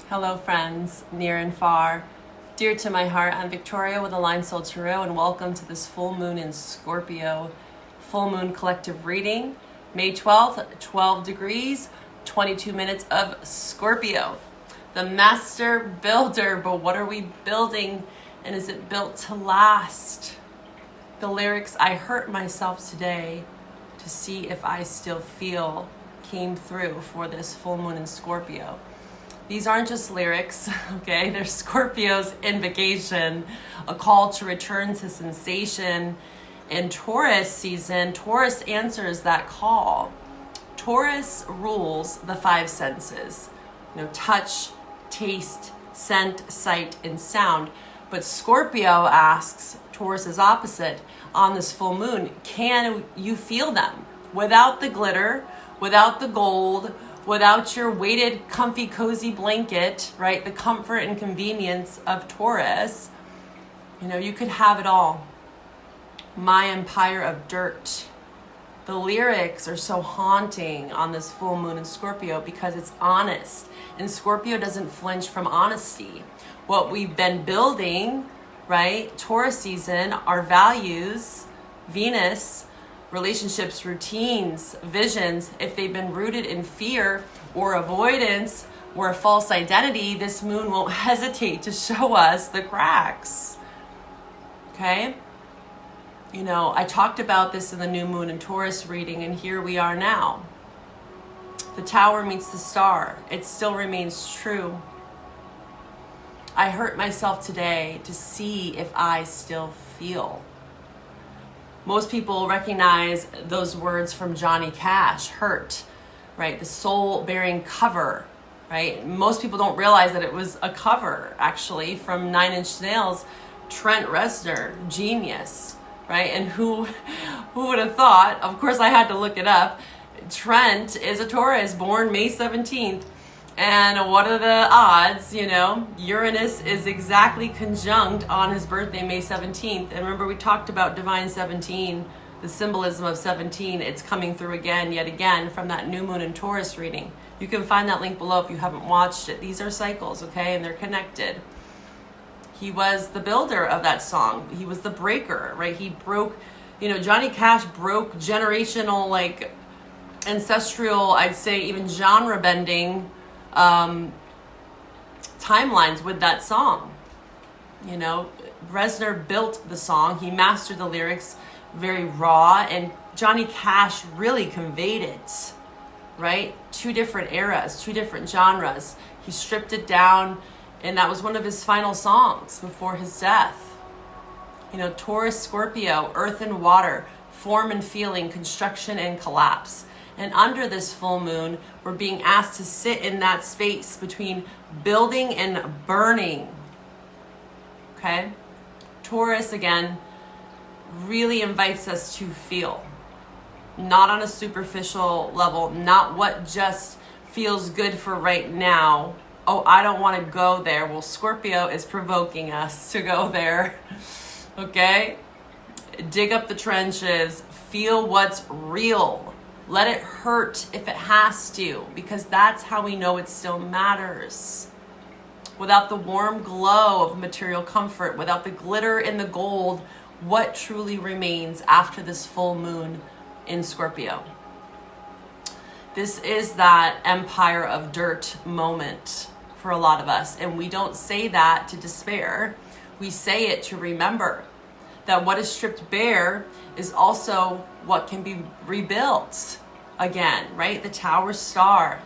Hello friends, near and far. Dear to my heart, I'm Victoria with Aligned Soul Tarot, and welcome to this full moon in Scorpio full moon collective reading. May 12th, 12 degrees, 22 minutes of Scorpio. The master builder, but what are we building, and is it built to last? The lyrics, I hurt myself today to see if I still feel, came through for this full moon in Scorpio. These aren't just lyrics, okay? They're Scorpio's invocation, a call to return to sensation. In Taurus season, Taurus answers that call. Taurus rules the five senses, touch, taste, scent, sight, and sound. But Scorpio asks, Taurus's opposite, on this full moon, can you feel them? Without the glitter, without the gold, without your weighted, comfy, cozy blanket, right? The comfort and convenience of Taurus, you could have it all. My empire of dirt. The lyrics are so haunting on this full moon in Scorpio because it's honest. And Scorpio doesn't flinch from honesty. What we've been building, right? Taurus season, our values, Venus, relationships, routines, visions, if they've been rooted in fear or avoidance or a false identity, this moon won't hesitate to show us the cracks. Okay? I talked about this in the new moon in Taurus reading, and here we are now. The tower meets the star. It still remains true. I hurt myself today to see if I still feel. Most people recognize those words from Johnny Cash, Hurt, right? The soul-bearing cover, right? Most people don't realize that it was a cover, actually, from Nine Inch Nails, Trent Reznor, genius, right? And who would have thought? Of course, I had to look it up. Trent is a Taurus, born May 17th. And what are the odds, Uranus is exactly conjunct on his birthday, May 17th. And remember, we talked about Divine 17, the symbolism of 17. It's coming through yet again, from that new moon in Taurus reading. You can find that link below if you haven't watched it. These are cycles, okay? And they're connected. He was the builder of that song. He was the breaker, right? He broke, Johnny Cash broke generational, ancestral, I'd say even genre bending timelines with that song. Reznor built the song. He mastered the lyrics, very raw, and Johnny Cash really conveyed it, right? Two different eras, two different genres. He stripped it down, and that was one of his final songs before his death. Taurus, Scorpio, earth and water, form and feeling, construction and collapse. And under this full moon, we're being asked to sit in that space between building and burning. Okay? Taurus, again, really invites us to feel. Not on a superficial level, not what just feels good for right now. Oh, I don't want to go there. Well, Scorpio is provoking us to go there. Okay? Dig up the trenches. Feel what's real. Let it hurt if it has to, because that's how we know it still matters. Without the warm glow of material comfort, without the glitter in the gold, what truly remains after this full moon in Scorpio? This is that empire of dirt moment for a lot of us, and we don't say that to despair. We say it to remember that what is stripped bare is also what can be rebuilt again, right? The tower star,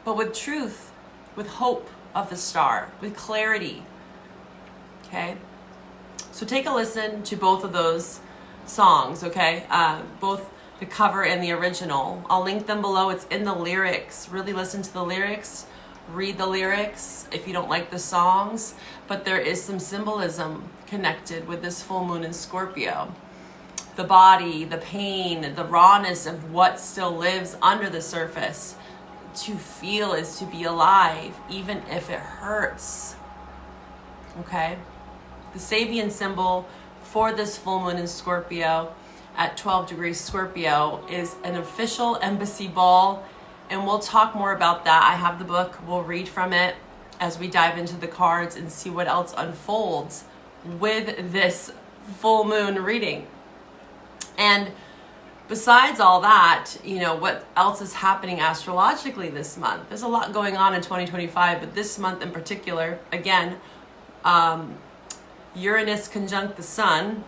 but with truth, with hope of the star, with clarity. Okay, so take a listen to both of those songs, okay? Both the cover and the original. I'll link them below. It's in the lyrics. Really listen to the lyrics. Read the lyrics if you don't like the songs, but there is some symbolism connected with this full moon in Scorpio. The body, the pain, the rawness of what still lives under the surface. To feel is to be alive, even if it hurts. Okay? The Sabian symbol for this full moon in Scorpio at 12 degrees Scorpio is an official embassy ball. And we'll talk more about that. I have the book. We'll read from it. as we dive into the cards and see what else unfolds with this full moon reading. And besides all that, what else is happening astrologically this month? There's a lot going on in 2025, but this month in particular, again, Uranus conjunct the sun.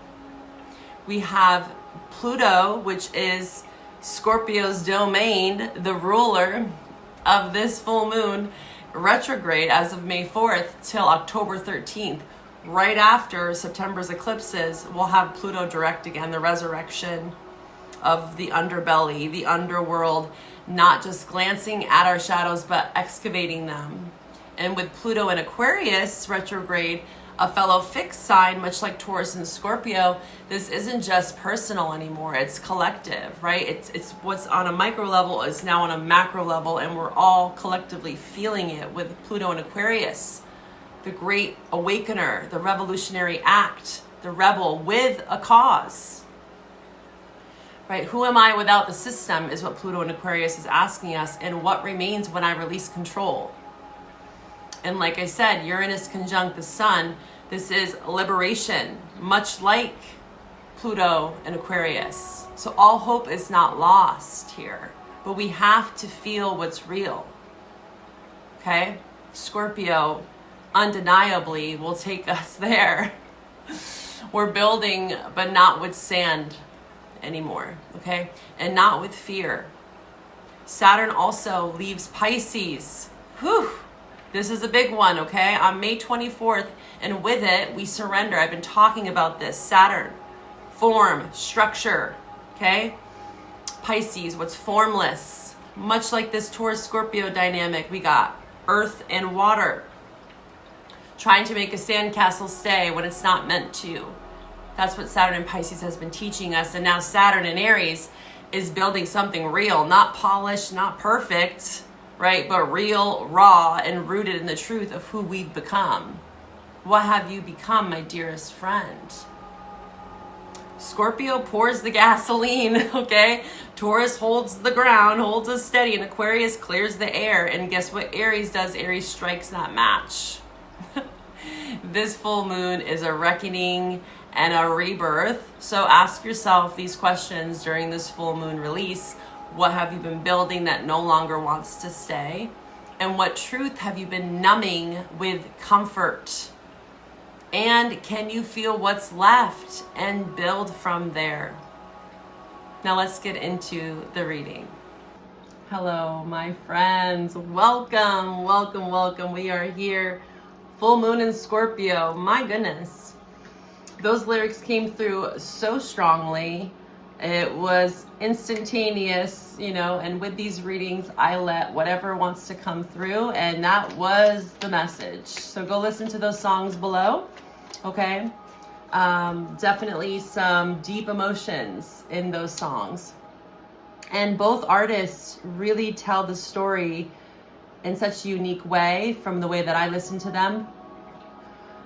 We have Pluto, which is Scorpio's domain, the ruler of this full moon, retrograde as of May 4th till October 13th. Right after September's eclipses, we'll have Pluto direct again, the resurrection of the underbelly, the underworld, not just glancing at our shadows, but excavating them. And with Pluto in Aquarius retrograde, a fellow fixed sign, much like Taurus and Scorpio, this isn't just personal anymore, it's collective, right? It's what's on a micro level is now on a macro level, and we're all collectively feeling it with Pluto in Aquarius. The great awakener, the revolutionary act, the rebel with a cause, right? Who am I without the system is what Pluto in Aquarius is asking us, and what remains when I release control. And like I said, Uranus conjunct the sun, this is liberation, much like Pluto in Aquarius. So all hope is not lost here, but we have to feel what's real, okay? Scorpio undeniably will take us there. We're building, but not with sand anymore, okay? And not with fear. Saturn also leaves Pisces. Whew. This is a big one, okay? On May 24th, and with it, we surrender. I've been talking about this. Saturn, form, structure, okay? Pisces, what's formless. Much like this Taurus-Scorpio dynamic, we got earth and water. Trying to make a sandcastle stay when it's not meant to. That's what Saturn in Pisces has been teaching us. And now Saturn in Aries is building something real, not polished, not perfect, right? But real, raw, and rooted in the truth of who we've become. What have you become, my dearest friend? Scorpio pours the gasoline, okay? Taurus holds the ground, holds us steady, and Aquarius clears the air. And guess what Aries does? Aries strikes that match. This full moon is a reckoning and a rebirth. So ask yourself these questions during this full moon release. What have you been building that no longer wants to stay? And what truth have you been numbing with comfort? And can you feel what's left and build from there? Now let's get into the reading. Hello, my friends. Welcome, welcome, welcome. We are here. Full moon in Scorpio. My goodness. Those lyrics came through so strongly. It was instantaneous, and with these readings, I let whatever wants to come through, and that was the message. So go listen to those songs below, okay? Definitely some deep emotions in those songs. And both artists really tell the story in such a unique way from the way that I listen to them.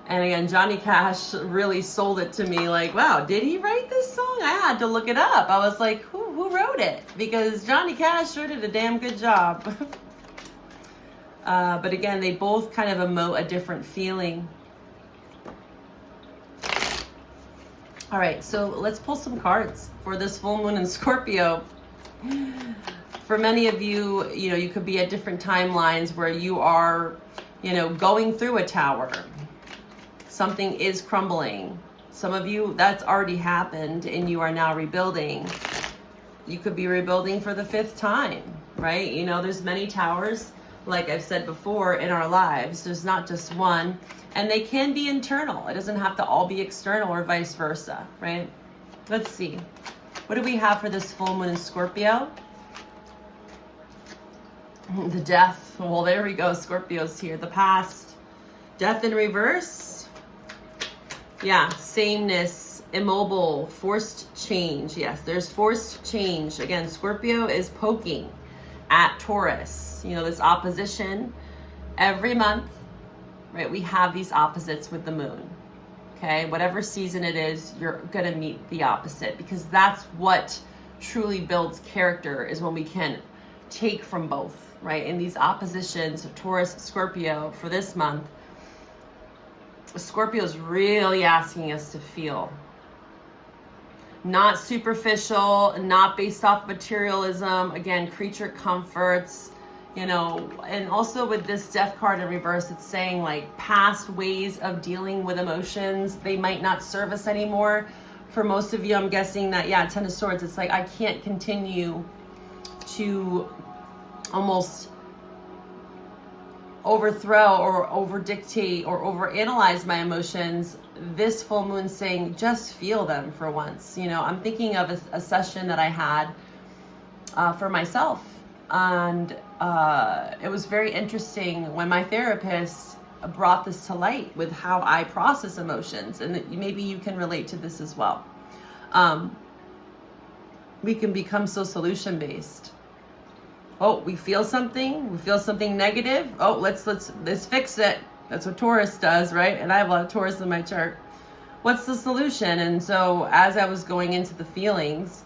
And again, Johnny Cash really sold it to me like, wow, did he write this song? I had to look it up. I was like, who wrote it? Because Johnny Cash sure did a damn good job. But again, they both kind of emote a different feeling. All right, so let's pull some cards for this full moon in Scorpio. For many of you, you could be at different timelines where you are, going through a tower. Something is crumbling. Some of you, that's already happened and you are now rebuilding. You could be rebuilding for the 5th time, right? There's many towers, like I've said before, in our lives. There's not just one. And they can be internal. It doesn't have to all be external or vice versa, right? Let's see. What do we have for this full moon in Scorpio? The death. Well, there we go. Scorpio's here. The past. Death in reverse. Yeah, sameness, immobile, forced change. Yes, there's forced change. Again, Scorpio is poking at Taurus. This opposition every month, right? We have these opposites with the moon. Okay, whatever season it is, you're gonna meet the opposite, because that's what truly builds character, is when we can take from both. right? In these oppositions, Taurus, Scorpio, for this month, Scorpio is really asking us to feel. Not superficial, not based off materialism. Again, creature comforts, and also with this death card in reverse, it's saying like past ways of dealing with emotions, they might not serve us anymore. For most of you, I'm guessing that, Ten of Swords, it's like I can't continue to almost overthrow or over dictate or over analyze my emotions. This full moon saying just feel them for once. I'm thinking of a session that I had for myself, and it was very interesting when my therapist brought this to light with how I process emotions, and maybe you can relate to this as well. We can become so solution based. Oh, we feel something negative. Oh, let's fix it. That's what Taurus does, right? And I have a lot of Taurus in my chart. What's the solution? And so as I was going into the feelings,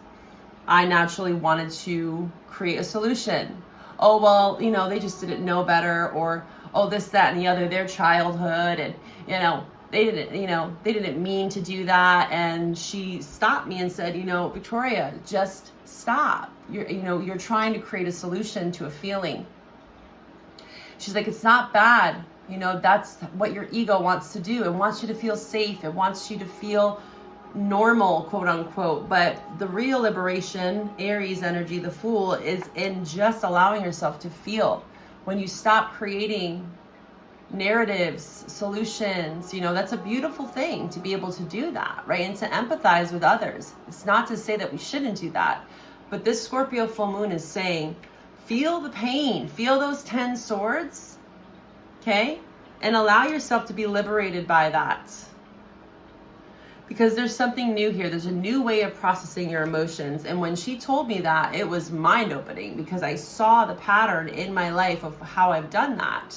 I naturally wanted to create a solution. Oh, well, they just didn't know better, or oh, this, that, and the other, their childhood, and they didn't mean to do that. And she stopped me and said, Victoria, just stop. You're trying to create a solution to a feeling. She's like, it's not bad. That's what your ego wants to do. It wants you to feel safe. It wants you to feel normal, quote unquote. But the real liberation, Aries energy, the Fool, is in just allowing yourself to feel. When you stop creating narratives, solutions, that's a beautiful thing to be able to do that, right? And to empathize with others. It's not to say that we shouldn't do that. But this Scorpio full moon is saying, feel the pain, feel those 10 swords, okay? And allow yourself to be liberated by that. Because there's something new here. There's a new way of processing your emotions. And when she told me that, it was mind-opening because I saw the pattern in my life of how I've done that.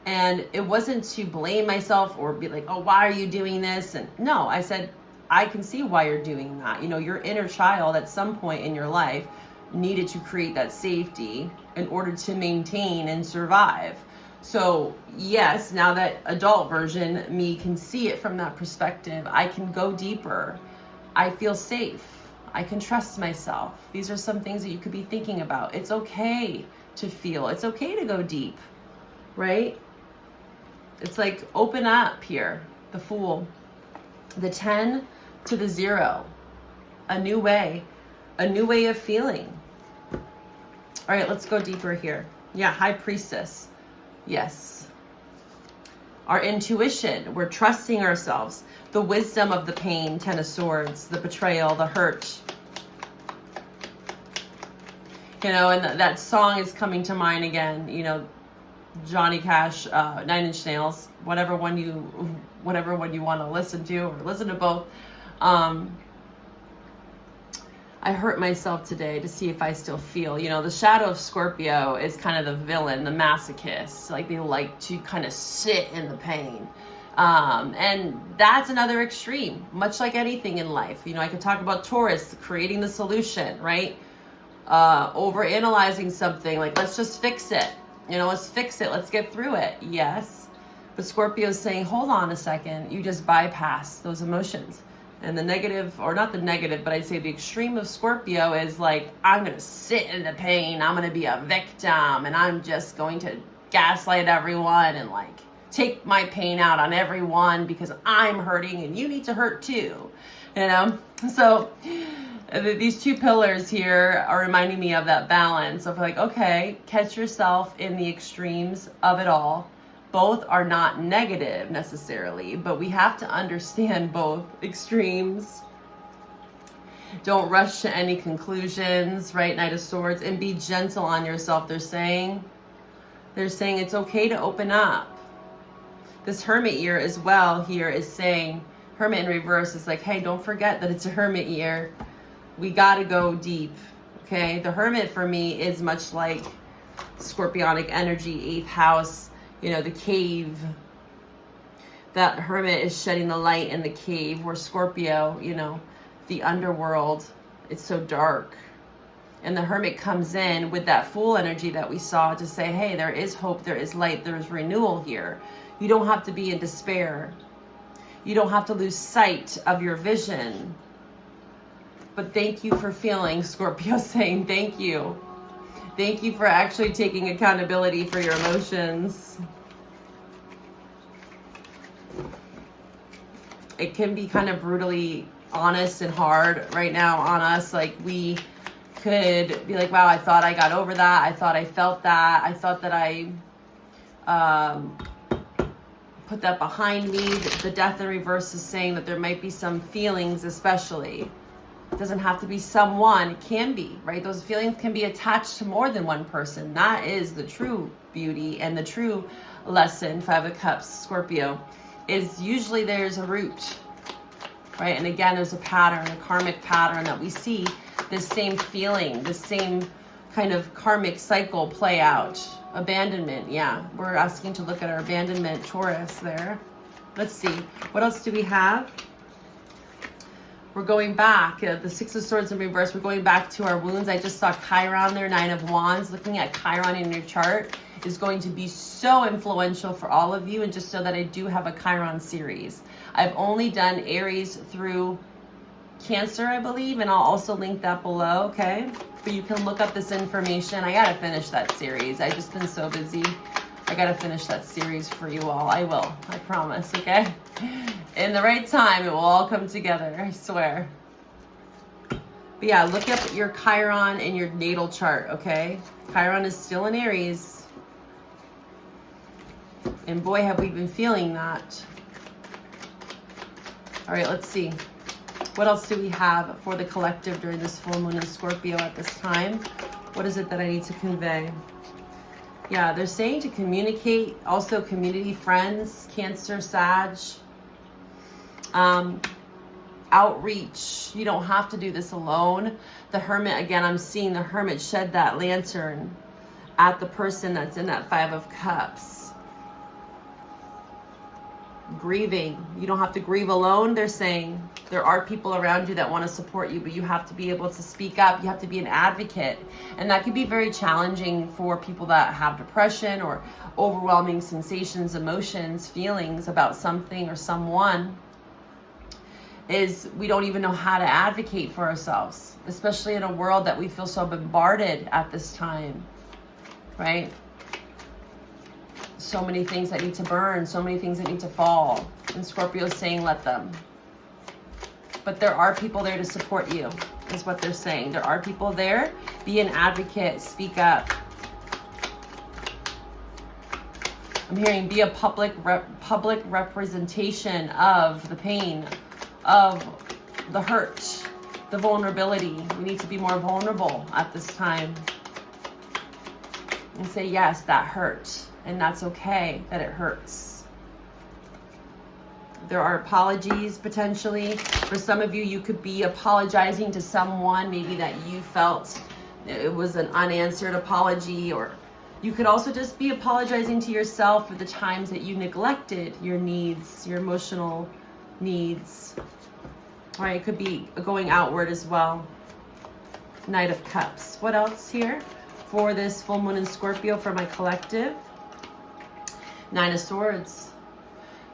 And it wasn't to blame myself or be like, oh, why are you doing this? And no, I said, I can see why you're doing that. Your inner child at some point in your life needed to create that safety in order to maintain and survive. So yes, now that adult version me can see it from that perspective. I can go deeper. I feel safe. I can trust myself. These are some things that you could be thinking about. It's okay to feel. It's okay to go deep, right? It's like open up here, the Fool. The 10 to the 0. A new way of feeling. All right, let's go deeper here. High Priestess. Yes. Our intuition, we're trusting ourselves. The wisdom of the pain, 10 of Swords, the betrayal, the hurt. And that song is coming to mind again, Johnny Cash, 9 Inch Nails, whatever one you want to listen to, or listen to both. I hurt myself today to see if I still feel. The shadow of Scorpio is kind of the villain, the masochist. Like they like to kind of sit in the pain. And that's another extreme, much like anything in life. I could talk about Taurus, creating the solution, right? Over analyzing something, like let's just fix it. Let's fix it. Let's get through it. Yes. But Scorpio is saying, hold on a second. You just bypass those emotions. And the negative, or not the negative, but I'd say the extreme of Scorpio is like, I'm going to sit in the pain. I'm going to be a victim. And I'm just going to gaslight everyone and like take my pain out on everyone because I'm hurting and you need to hurt too. So these two pillars here are reminding me of that balance of like, okay, catch yourself in the extremes of it all. Both are not negative necessarily, but we have to understand both extremes. Don't rush to any conclusions, right? Knight of Swords, and be gentle on yourself. They're saying it's okay to open up. This Hermit year as well here is saying, Hermit in reverse is like, hey, don't forget that it's a Hermit year. We got to go deep, okay? The Hermit for me is much like Scorpionic energy, 8th house, the cave. That Hermit is shedding the light in the cave, where Scorpio, the underworld, it's so dark. And the Hermit comes in with that Fool energy that we saw to say, hey, there is hope, there is light, there is renewal here. You don't have to be in despair. You don't have to lose sight of your vision. But thank you for feeling, Scorpio saying thank you. Thank you for actually taking accountability for your emotions. It can be kind of brutally honest and hard right now on us. Like, we could be like, wow, I thought I got over that. I thought I felt that. I thought that I put that behind me. The Death in reverse is saying that there might be some feelings, especially. It doesn't have to be someone. It can be, right? Those feelings can be attached to more than one person. That is the true beauty and the true lesson. Five of Cups, Scorpio, is usually there's a root, right? And again, there's a pattern, a karmic pattern that we see this same feeling, this same kind of karmic cycle play out. Abandonment, yeah. We're asking to look at our abandonment, Taurus there. Let's see. What else do we have? We're going back. The Six of Swords in reverse. We're going back to our wounds. I just saw Chiron there, Nine of Wands. Looking at Chiron in your chart is going to be so influential for all of you. And just so that I do have a Chiron series. I've only done Aries through Cancer, I believe, and I'll also link that below, okay? But you can look up this information. I gotta finish that series. I've just been so busy. I gotta finish that series for you all. I will, I promise, okay? In the right time, it will all come together, I swear. But yeah, look up your Chiron in your natal chart, okay? Chiron is still in Aries. And boy, have we been feeling that. All right, let's see. What else do we have for the collective during this full moon in Scorpio at this time? What is it that I need to convey? Yeah, they're saying to communicate. Also, community, friends, Cancer, Sag. Outreach. You don't have to do this alone. The Hermit, again, I'm seeing the Hermit shed that lantern at the person that's in that Five of Cups. Grieving. You don't have to grieve alone. They're saying there are people around you that want to support you, but you have to be able to speak up. You have to be an advocate. And that can be very challenging for people that have depression or overwhelming sensations, emotions, feelings about something or someone. Is we don't even know how to advocate for ourselves, especially in a world that we feel so bombarded at this time, right? So many things that need to burn, so many things that need to fall. And Scorpio's saying, let them. But there are people there to support you, is what they're saying. There are people there. Be an advocate, speak up. I'm hearing be a public representation of the pain, of the hurt, the vulnerability. We need to be more vulnerable at this time. And say, yes, that hurt. And that's okay that it hurts. There are apologies potentially. For some of you, you could be apologizing to someone, maybe that you felt it was an unanswered apology, or you could also just be apologizing to yourself for the times that you neglected your needs, your emotional needs. All right, it could be going outward as well. Knight of Cups. What else here for this full moon in Scorpio for my collective? Nine of Swords.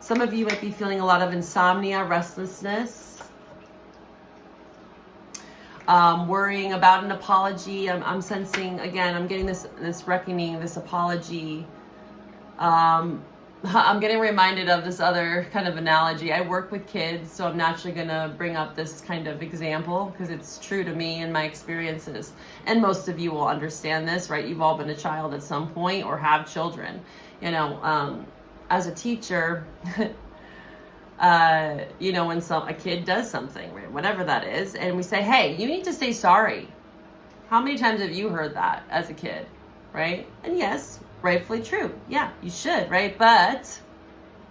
Some of you might be feeling a lot of insomnia, restlessness, worrying about an apology. I'm sensing, again, I'm getting this reckoning, this apology. I'm getting reminded of this other kind of analogy. I work with kids, so I'm naturally going to bring up this kind of example because it's true to me and my experiences. And most of you will understand this, right? You've all been a child at some point or have children. You know, as a teacher, you know, when a kid does something, right, whatever that is, and we say, hey, you need to say sorry. How many times have you heard that as a kid, right? And yes, rightfully true. Yeah, you should, right? But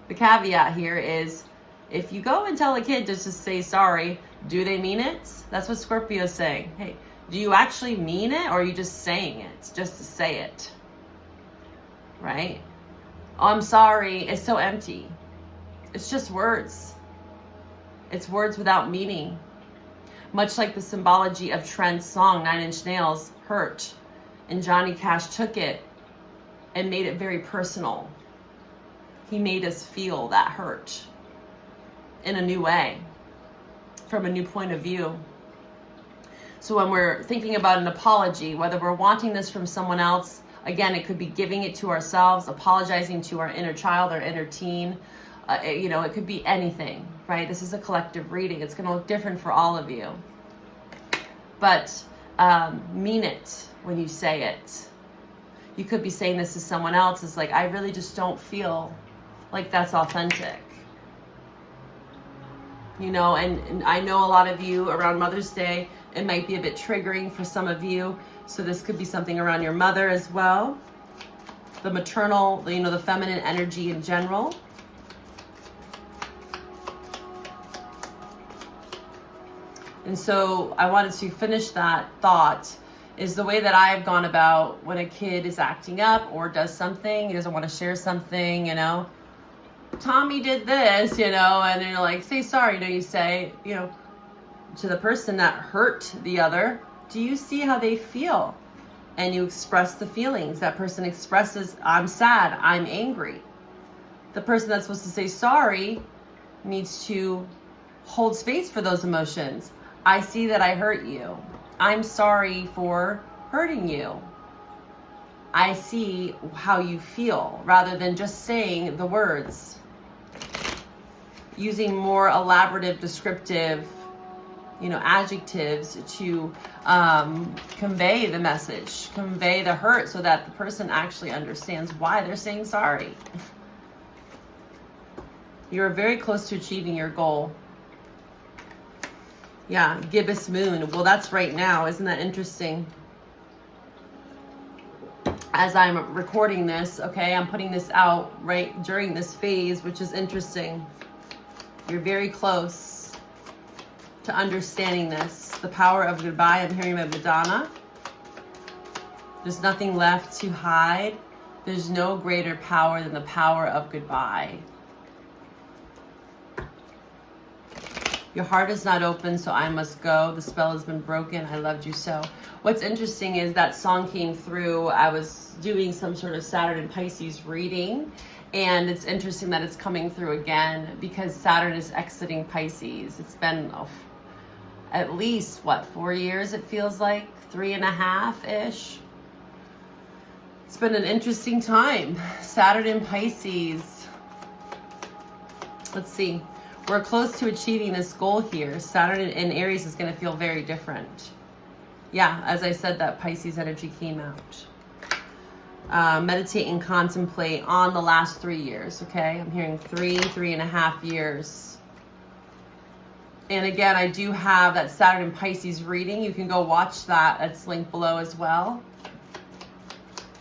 the caveat here is if you go and tell a kid to just say sorry, do they mean it? That's what Scorpio is saying. Hey, do you actually mean it, or are you just saying it just to say it? Right? Oh, I'm sorry. It's so empty. It's just words. It's words without meaning. Much like the symbology of Trent's song, 9 Inch Nails, hurt. And Johnny Cash took it and made it very personal. He made us feel that hurt in a new way, from a new point of view. So when we're thinking about an apology, whether we're wanting this from someone else, again, it could be giving it to ourselves, apologizing to our inner child, our inner teen. It could be anything, right? This is a collective reading. It's going to look different for all of you. But mean it when you say it. You could be saying this to someone else. It's like, I really just don't feel like that's authentic. And I know a lot of you around Mother's Day, it might be a bit triggering for some of you. So this could be something around your mother as well. The maternal, the feminine energy in general. And so I wanted to finish that thought, is the way that I've gone about when a kid is acting up or does something, he doesn't want to share something, Tommy did this, and you're like, say sorry. You say, to the person that hurt the other, do you see how they feel? And you express the feelings. That person expresses, I'm sad, I'm angry. The person that's supposed to say sorry needs to hold space for those emotions. I see that I hurt you. I'm sorry for hurting you. I see how you feel, rather than just saying the words. Using more elaborative, descriptive, adjectives to convey the message, convey the hurt, so that the person actually understands why they're saying sorry. You're very close to achieving your goal. Yeah, gibbous moon. Well, that's right now. Isn't that interesting? As I'm recording this, okay, I'm putting this out right during this phase, which is interesting. You're very close to understanding this. The power of goodbye. I'm hearing about Madonna. There's nothing left to hide. There's no greater power than the power of goodbye. Your heart is not open, so I must go. The spell has been broken. I loved you so. What's interesting is that song came through. I was doing some sort of Saturn and Pisces reading, and it's interesting that it's coming through again because Saturn is exiting Pisces. It's been at least, 4 years it feels like? 3.5-ish. It's been an interesting time. Saturn in Pisces. Let's see. We're close to achieving this goal here. Saturn in Aries is going to feel very different. Yeah, as I said, that Pisces energy came out. Meditate and contemplate on the last 3 years, okay? I'm hearing 3.5 years. And again, I do have that Saturn in Pisces reading. You can go watch that. It's linked below as well.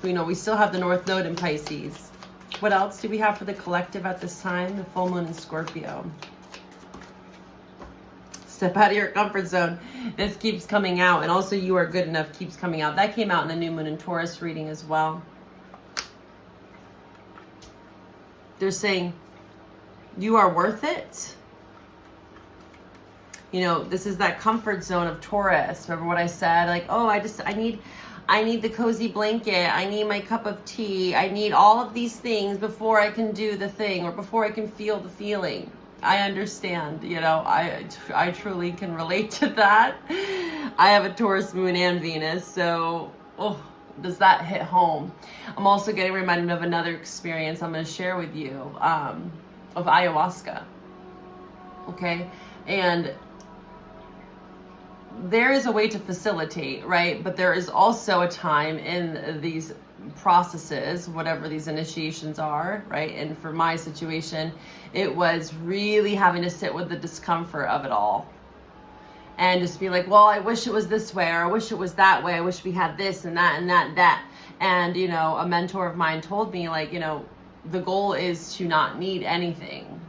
We still have the North Node in Pisces. What else do we have for the collective at this time? The full moon in Scorpio. Step out of your comfort zone. This keeps coming out. And also You Are Good Enough keeps coming out. That came out in the new moon in Taurus reading as well. They're saying you are worth it. This is that comfort zone of Taurus. Remember what I said? Like, I need the cozy blanket. I need my cup of tea. I need all of these things before I can do the thing or before I can feel the feeling. I understand, I truly can relate to that. I have a Taurus moon and Venus, so does that hit home? I'm also getting reminded of another experience I'm going to share with you of ayahuasca. Okay, and there is a way to facilitate, right? But there is also a time in these processes, whatever these initiations are, right? And for my situation, it was really having to sit with the discomfort of it all. And just be like, well, I wish it was this way, or I wish it was that way. I wish we had this and that and that and that. And, a mentor of mine told me, the goal is to not need anything.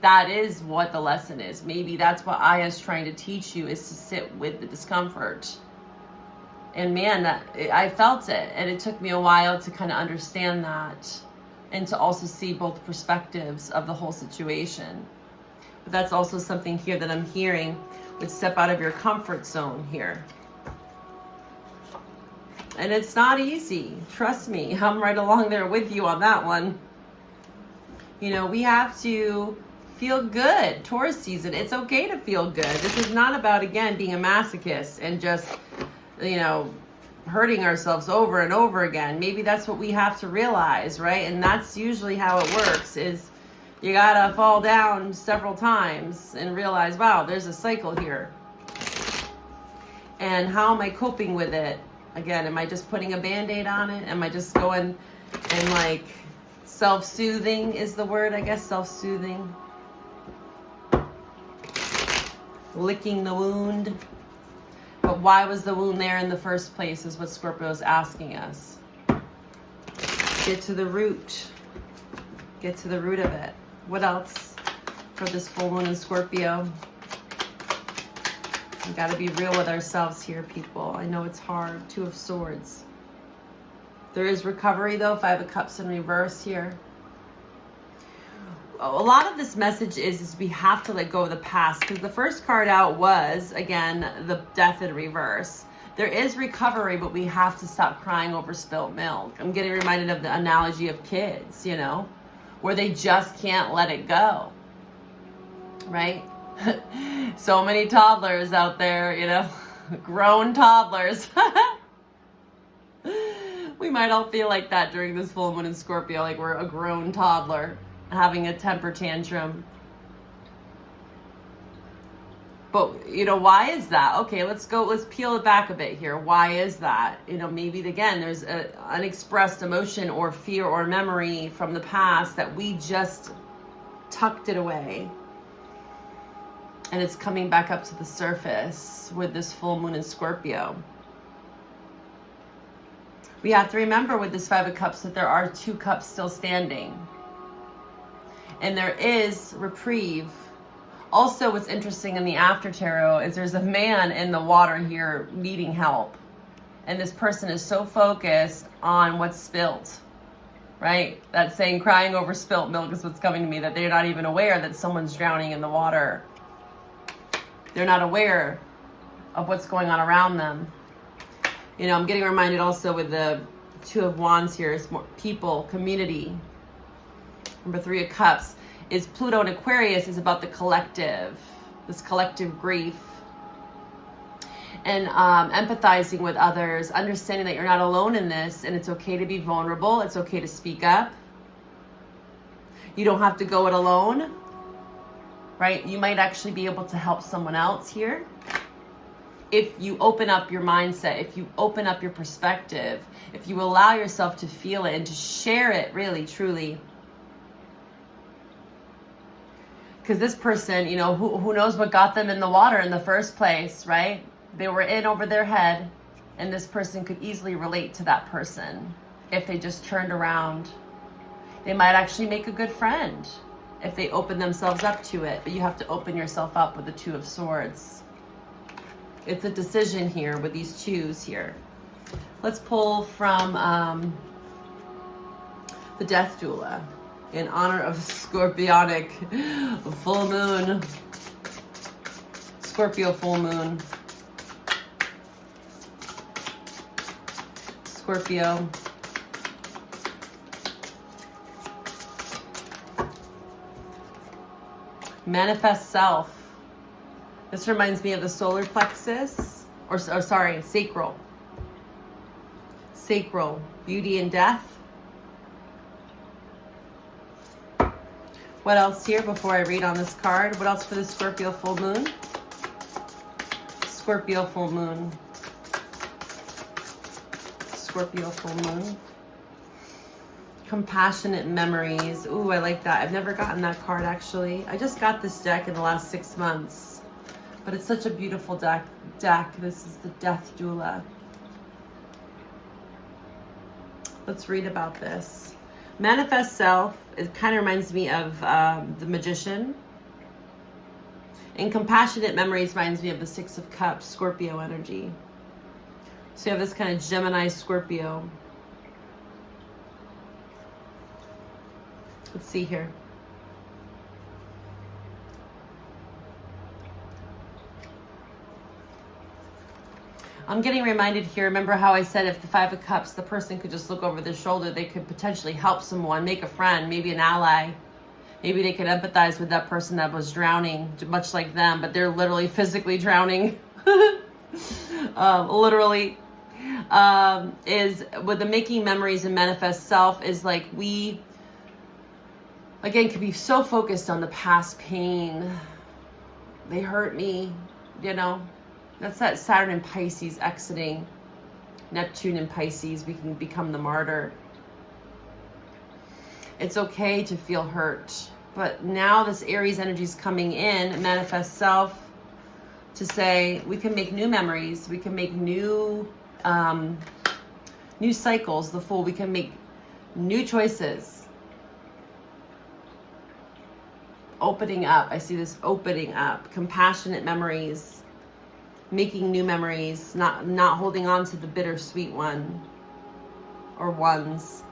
That is what the lesson is. Maybe that's what Aya's trying to teach you, is to sit with the discomfort. And man, I felt it. And it took me a while to kind of understand that and to also see both perspectives of the whole situation. But that's also something here that I'm hearing would step out of your comfort zone here. And it's not easy. Trust me, I'm right along there with you on that one. You know, we have to feel good. Taurus season, it's okay to feel good. This is not about, again, being a masochist and just, you know, hurting ourselves over and over again. Maybe that's what we have to realize, right? And that's usually how it works, is you gotta fall down several times and realize, wow, there's a cycle here. And how am I coping with it? Again, am I just putting a Band-Aid on it? Am I just going and like self-soothing is the word, I guess, self-soothing. Licking the wound. But why was the wound there in the first place is what Scorpio is asking us. Get to the root. Get to the root of it. What else for this full moon in Scorpio? We got to be real with ourselves here, people. I know it's hard. Two of Swords. There is recovery, though. Five of Cups in reverse here. A lot of this message is we have to let go of the past, because the first card out was, again, the Death in reverse. There is recovery, but we have to stop crying over spilt milk. I'm getting reminded of the analogy of kids, you know, where they just can't let it go, right? So many toddlers out there, you know, grown toddlers. We might all feel like that during this full moon in Scorpio, like we're a grown toddler having a temper tantrum. But, you know, why is that? Okay, let's peel it back a bit here. Why is that? You know, maybe, again, there's an unexpressed emotion or fear or memory from the past that we just tucked it away. And it's coming back up to the surface with this full moon in Scorpio. We have to remember with this Five of Cups that there are two cups still standing. And there is reprieve. Also, what's interesting in the after tarot is there's a man in the water here needing help. And this person is so focused on what's spilt, right? That saying, crying over spilt milk, is what's coming to me, that they're not even aware that someone's drowning in the water. They're not aware of what's going on around them. You know, I'm getting reminded also with the Two of Wands here is more people, community. Number Three of Cups is Pluto and Aquarius is about the collective, this collective grief. And empathizing with others, understanding that you're not alone in this, and it's okay to be vulnerable. It's okay to speak up. You don't have to go it alone, right? You might actually be able to help someone else here. If you open up your mindset, if you open up your perspective, if you allow yourself to feel it and to share it really, truly. Because this person, you know, who knows what got them in the water in the first place, right? They were in over their head, and this person could easily relate to that person if they just turned around. They might actually make a good friend if they open themselves up to it, but you have to open yourself up with the Two of Swords. It's a decision here with these twos here. Let's pull from the Death Doula in honor of Scorpionic full moon. Scorpio full moon. Scorpio. Manifest self. This reminds me of the solar plexus, or sorry, sacral. Sacral, beauty and death. What else here before I read on this card? What else for the Scorpio full moon? Scorpio full moon. Scorpio full moon. Compassionate memories. Ooh, I like that. I've never gotten that card, actually. I just got this deck in the last 6 months. But it's such a beautiful deck. This is the Death Doula. Let's read about this. Manifest self. It kind of reminds me of the Magician. And compassionate memories reminds me of the Six of Cups, Scorpio energy. So you have this kind of Gemini Scorpio. Let's see here. I'm getting reminded here, remember how I said if the Five of Cups, the person could just look over their shoulder, they could potentially help someone, make a friend, maybe an ally. Maybe they could empathize with that person that was drowning, much like them, but they're literally physically drowning. Literally. Is with the making memories and manifest self is like we, again, could be so focused on the past pain. They hurt me, you know. That's that Saturn and Pisces exiting. Neptune and Pisces, we can become the martyr. It's okay to feel hurt. But now this Aries energy is coming in, manifest self, to say we can make new memories. We can make new cycles, the Fool. We can make new choices. Opening up. I see this opening up. Compassionate memories. Making new memories. Not holding on to the bittersweet one or ones.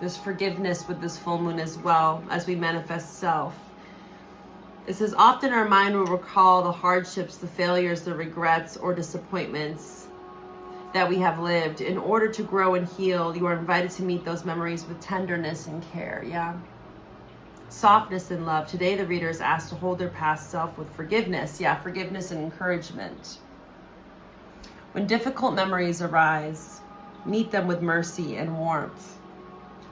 There's forgiveness with this full moon as well as we manifest self. It says, often our mind will recall the hardships, the failures, the regrets, or disappointments that we have lived. In order to grow and heal, you are invited to meet those memories with tenderness and care. Yeah. Softness and love. Today, the reader is asked to hold their past self with forgiveness. Yeah, forgiveness and encouragement. When difficult memories arise, meet them with mercy and warmth.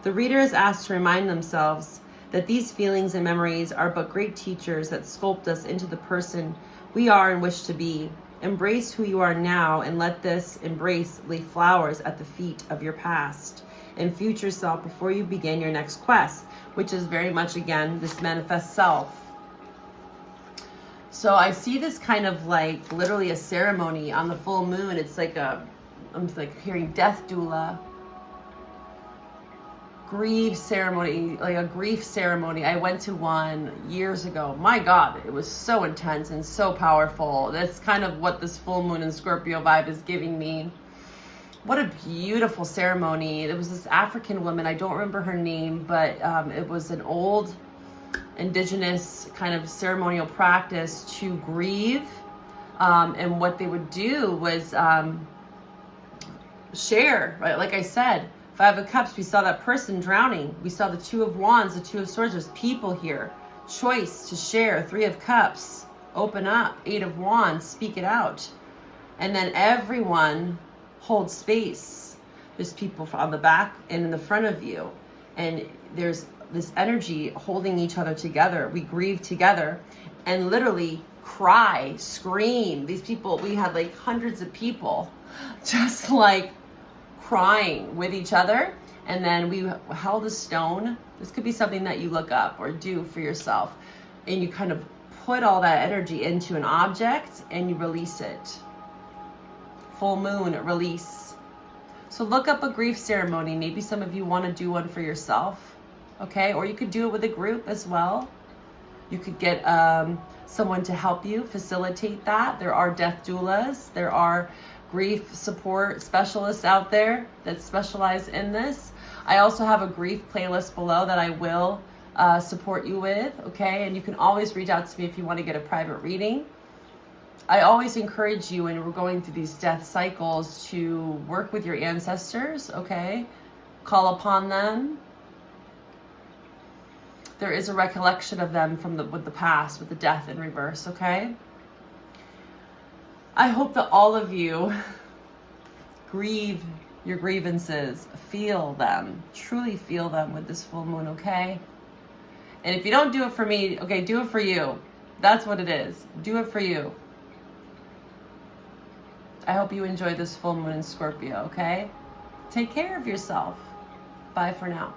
The reader is asked to remind themselves that these feelings and memories are but great teachers that sculpt us into the person we are and wish to be. Embrace who you are now and let this embrace lay flowers at the feet of your past and future self before you begin your next quest, which is very much, again, this manifest self. So I see this kind of like literally a ceremony on the full moon. It's like I'm like hearing death doula, grief ceremony, like a grief ceremony. I went to one years ago. My God, it was so intense and so powerful. That's kind of what this full moon in Scorpio vibe is giving me. What a beautiful ceremony. It was this African woman. I don't remember her name, but it was an old indigenous kind of ceremonial practice to grieve. And what they would do was share, right? Like I said, Five of Cups, we saw that person drowning. We saw the Two of Wands, the Two of Swords. There's people here. Choice to share. Three of Cups, open up. Eight of Wands, speak it out. And then everyone holds space. There's people on the back and in the front of you. And there's this energy holding each other together. We grieve together and literally cry, scream. These people, we had like hundreds of people just like crying with each other. And then we held a stone. This could be something that you look up or do for yourself. And you kind of put all that energy into an object and you release it. Full moon, release. So look up a grief ceremony. Maybe some of you want to do one for yourself. Okay, or you could do it with a group as well. You could get someone to help you facilitate that. There are death doulas. There are grief support specialists out there that specialize in this. I also have a grief playlist below that I will support you with, okay? And you can always reach out to me if you want to get a private reading. I always encourage you when we're going through these death cycles to work with your ancestors, okay? Call upon them. There is a recollection of them from with the past, with the death in reverse, okay? I hope that all of you grieve your grievances, feel them, truly feel them with this full moon, okay? And if you don't do it for me, okay, do it for you. That's what it is. Do it for you. I hope you enjoy this full moon in Scorpio, okay? Take care of yourself. Bye for now.